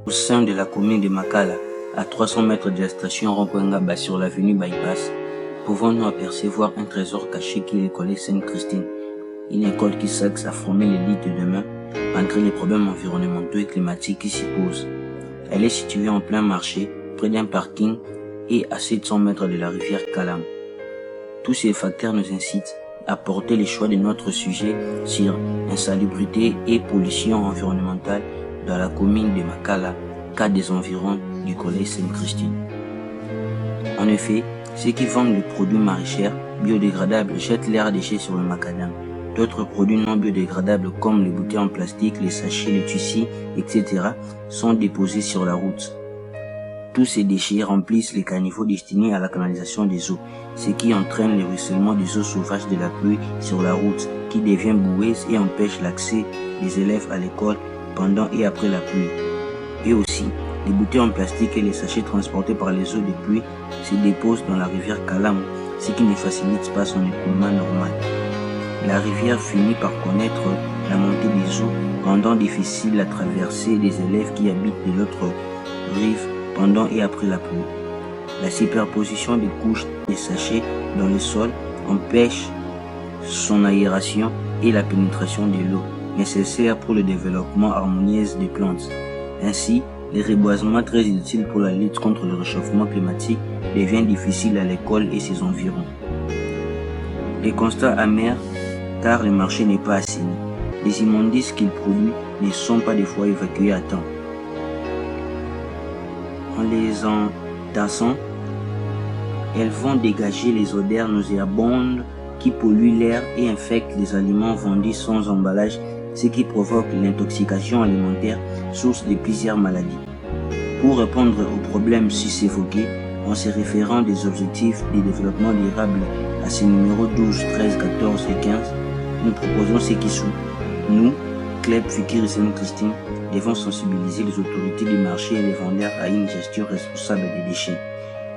Au sein de la commune de Makala, à 300 mètres de la station Rond-Point sur l'avenue Bypass, pouvons-nous apercevoir un trésor caché qui est l'école Sainte-Christine, une école qui s'axe à former l'élite de demain malgré les problèmes environnementaux et climatiques qui s'y posent. Elle est située en plein marché, près d'un parking et à 700 mètres de la rivière Kalam. Tous ces facteurs nous incitent à porter les choix de notre sujet sur insalubrité et pollution environnementale dans la commune de Makala, cas des environs du collège Sainte-Christine. En effet, ceux qui vendent des produits maraîchers biodégradables jettent leurs déchets sur le macadam. D'autres produits non biodégradables comme les bouteilles en plastique, les sachets, les tissus, etc. sont déposés sur la route. Tous ces déchets remplissent les caniveaux destinés à la canalisation des eaux, ce qui entraîne le ruissellement des eaux sauvages de la pluie sur la route, qui devient boueuse et empêche l'accès des élèves à l'école pendant et après la pluie. Et aussi, les bouteilles en plastique et les sachets transportés par les eaux de pluie se déposent dans la rivière Kalam, ce qui ne facilite pas son écoulement normal. La rivière finit par connaître la montée des eaux, rendant difficile la traversée des élèves qui habitent de l'autre rive pendant et après la pluie. La superposition des couches des sachets dans le sol empêche son aération et la pénétration de l'eau, nécessaire pour le développement harmonieux des plantes. Ainsi, le reboisement très utile pour la lutte contre le réchauffement climatique devient difficile à l'école et ses environs. Les constats amers car le marché n'est pas assaini. Les immondices qu'il produit ne sont pas des fois évacués à temps. En les entassant, elles vont dégager les odeurs nauséabondes qui polluent l'air et infectent les aliments vendus sans emballage, ce qui provoque l'intoxication alimentaire, source de plusieurs maladies. Pour répondre aux problèmes sus-évoqués, en se référant des objectifs de développement durable à ces numéros 12, 13, 14 et 15, nous proposons ce qui suit. Nous, Club Fikir et Sainte-Christine, devons sensibiliser les autorités du marché et les vendeurs à une gestion responsable des déchets.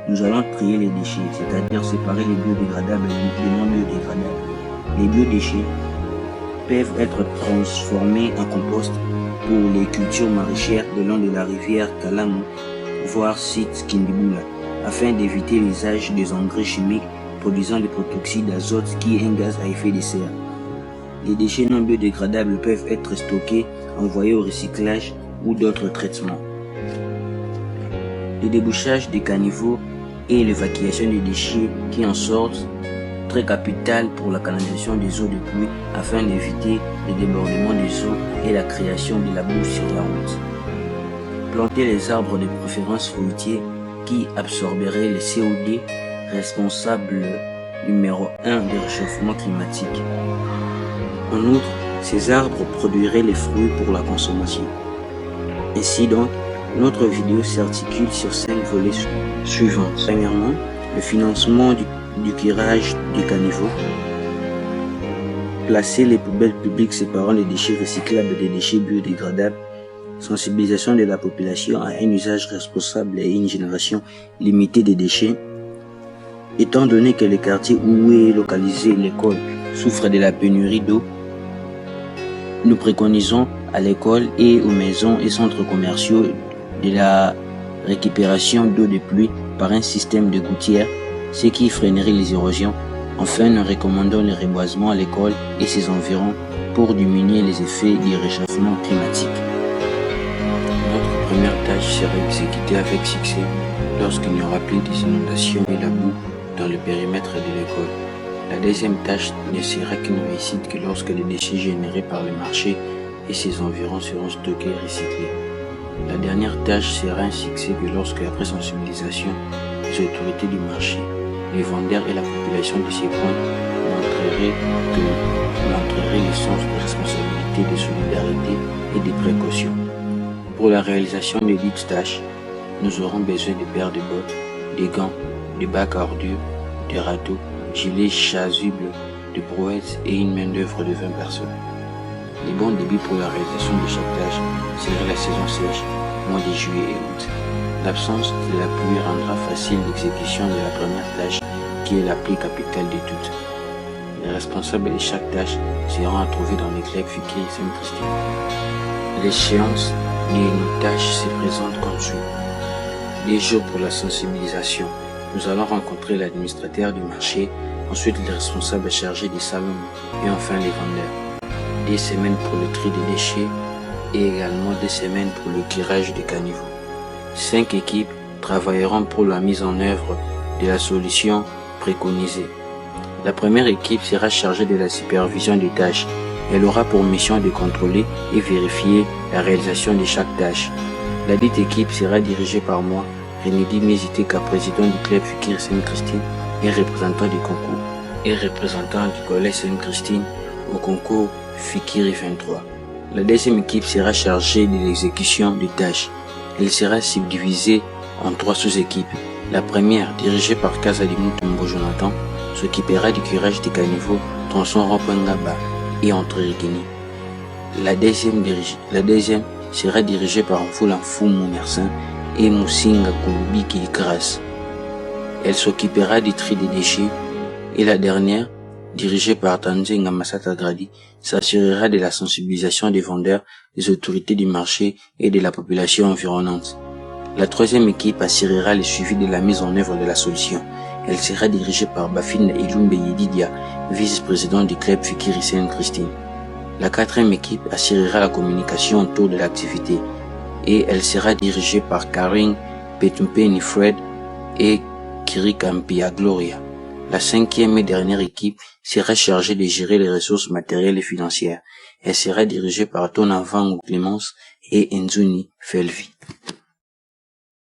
Nous allons trier les déchets, c'est-à-dire séparer les biodégradables et les non biodégradables. Les biodéchets peuvent être transformés en compost pour les cultures maraîchères le long de la rivière Kalam, voire site Kindibula, afin d'éviter l'usage des engrais chimiques produisant le protoxyde d'azote qui est un gaz à effet de serre. Les déchets non biodégradables peuvent être stockés, envoyés au recyclage ou d'autres traitements. Le débouchage des caniveaux et l'évacuation des déchets qui en sortent, très capital pour la canalisation des eaux de pluie afin d'éviter le débordement des eaux et la création de la boue sur la route. Planter les arbres de préférence fruitiers qui absorberaient le CO2 responsable numéro 1 du réchauffement climatique. En outre, ces arbres produiraient les fruits pour la consommation. Ainsi donc, notre vidéo s'articule sur 5 volets suivants. Premièrement, le financement du curage du caniveau. Placer les poubelles publiques séparant les déchets recyclables des déchets biodégradables. Sensibilisation de la population à un usage responsable et une génération limitée des déchets. Étant donné que les quartiers où est localisée l'école souffrent de la pénurie d'eau, nous préconisons à l'école et aux maisons et centres commerciaux de la récupération d'eau de pluie par un système de gouttières, ce qui freinerait les érosions. Enfin, nous recommandons le reboisement à l'école et ses environs pour diminuer les effets du réchauffement climatique. Notre première tâche sera exécutée avec succès lorsqu'il n'y aura plus des inondations et la boue dans le périmètre de l'école. La deuxième tâche ne sera qu'une réussite que lorsque les déchets générés par le marché et ses environs seront stockés et recyclés. La dernière tâche sera un succès que lorsque, après sensibilisation, les autorités du marché, les vendeurs et la population de ces points montreraient le sens de responsabilité, de solidarité et de précaution. Pour la réalisation de dites tâches, nous aurons besoin de paires de bottes, des gants, de bacs à ordures, de râteaux, gilets chasubles, de brouettes et une main-d'œuvre de 20 personnes. Les bons débuts pour la réalisation de chaque tâche serait la saison sèche, mois de juillet et août. L'absence de la pluie rendra facile l'exécution de la première tâche, qui est la plus capitale de toutes. Les responsables de chaque tâche seront à trouver dans les clubs Fikir et Sainte-Christine. L'échéance et nos tâches se présentent comme suit. Des jours pour la sensibilisation. Nous allons rencontrer l'administrateur du marché, ensuite les responsables chargés des salons et enfin les vendeurs. Des semaines pour le tri des déchets et également des semaines pour le curage des caniveaux. 5 équipes travailleront pour la mise en œuvre de la solution préconisée. La première équipe sera chargée de la supervision des tâches. Elle aura pour mission de contrôler et vérifier la réalisation de chaque tâche. La dite équipe sera dirigée par moi, Renedy Meziteka, président du club Fikiri Sainte-Christine et représentant du concours, et représentant du collège Sainte-Christine au concours Fikiri 23. La deuxième équipe sera chargée de l'exécution des tâches. Elle sera subdivisée en 3 sous-équipes. La première, dirigée par Kazalimu Tombo Jonathan, s'occupera du curage des caniveaux, tronçon Rompangaba et Entre-Rigini. La deuxième sera dirigée par Mfula Mfumu Mersin et Moussinga Kulubi Kilikras. Elle s'occupera du tri des déchets. Et la dernière, dirigée par Tanzenga Masata Gradi, s'assurera de la sensibilisation des vendeurs, des autorités du marché et de la population environnante. La troisième équipe assurera le suivi de la mise en œuvre de la solution. Elle sera dirigée par Bafine Elumbe Yedidia, vice-président du club Fikiri Sainte-Christine. La quatrième équipe assurera la communication autour de l'activité et elle sera dirigée par Karine Petumpeni Fred et Kirikampia Gloria. La cinquième et dernière équipe sera chargée de gérer les ressources matérielles et financières. Elle sera dirigée par Tonavangu Clémence et Enzuni Felvi.